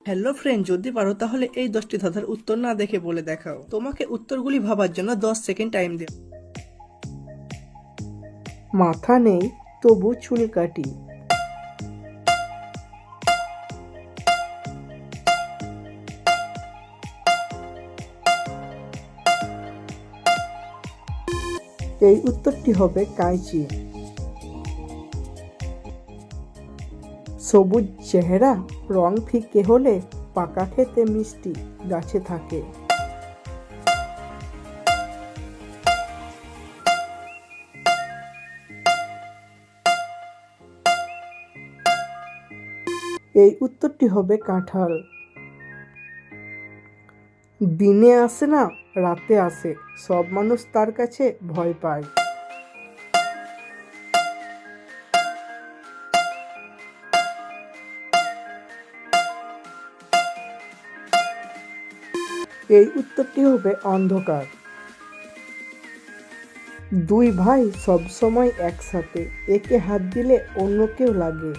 Hello friend, যদি পারো তাহলে এই 10টি ধাঁধার উত্তর না দেখে বলে দেখাও। তোমাকে উত্তরগুলি ভাবার জন্য 10 সেকেন্ড টাইম দেব। মাথা নেই তবু চুল কাটি। এই উত্তরটি হবে কাঁচি। সবুজ চেহারা, রং ফিকে হলে পাকা খেতে মিষ্টি গাছে থাকে। এই উত্তরটি হবে কাঁঠাল। দিনে আসে না, রাতে আসে, সব মানুষ তার কাছে ভয় পায়। এই উত্তরটি হবে অন্ধকার। দুই ভাই সব সময় একসাথে, একে হাত দিলে অন্য কেউ লাগে।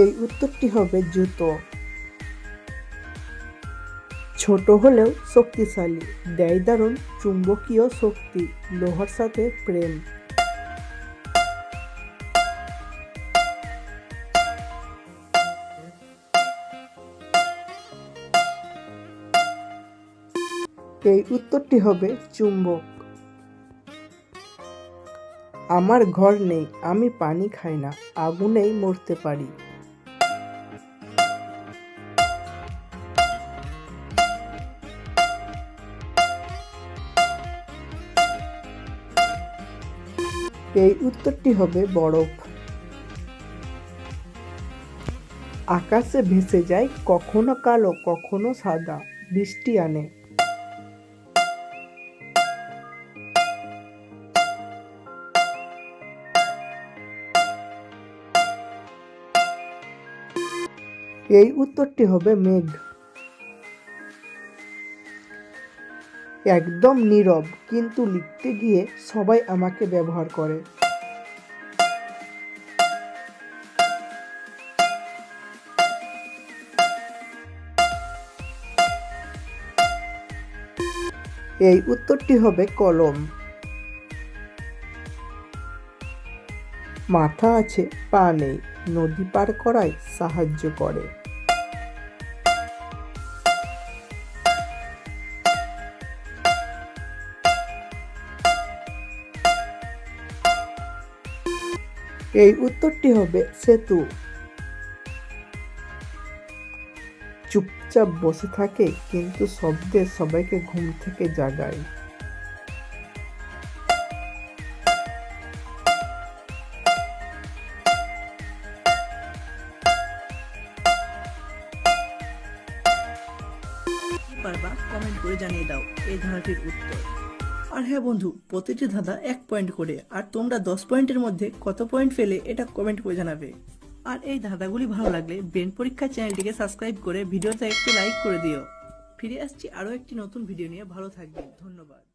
এই উত্তরটি হবে জুতো। ছোট হলেও শক্তিশালী, দেয় দারুণ চুম্বকীয় শক্তি, লোহার সাথে প্রেম। এই উত্তরটি হবে চুম্বক। আমার ঘর নেই, আমি পানি খাই না, আগুনেই মরতে পারি। এই উত্তরটি হবে বরফ। আকাশে ভেসে যায়, কখনো কালো কখনো সাদা, বৃষ্টি আনে। এই উত্তরটি হবে মেঘ। একদম নীরব, কিন্তু লিখতে গিয়ে সবাই আমাকে ব্যবহার করে। এই উত্তরটি হবে কলম। মাথা আছে পা নেই, নদী পার করায় সাহায্য করে। এই উত্তরটি হবে সেতু। চুপচাপ বসে থাকে কিন্তু শব্দে সবাইকে ঘুম থেকে জাগায়। পারবা কমেন্ট করে জানিয়ে দাও এই ধাঁধাটির উত্তর। আর হ্যাঁ বন্ধু, প্রতিটি ধাঁধা 1 পয়েন্ট করে, আর তোমরা 10 পয়েন্টের মধ্যে কত পয়েন্ট পেলে এটা কমেন্ট করে জানাবে। আর এই ধাঁধাগুলি ভালো লাগলে ব্রেন পরীক্ষা চ্যানেলটিকে সাবস্ক্রাইব করে ভিডিওতে একটু লাইক করে দিও। ফিরে আসছি আরও একটি নতুন ভিডিও নিয়ে। ভালো থাকবেন, ধন্যবাদ।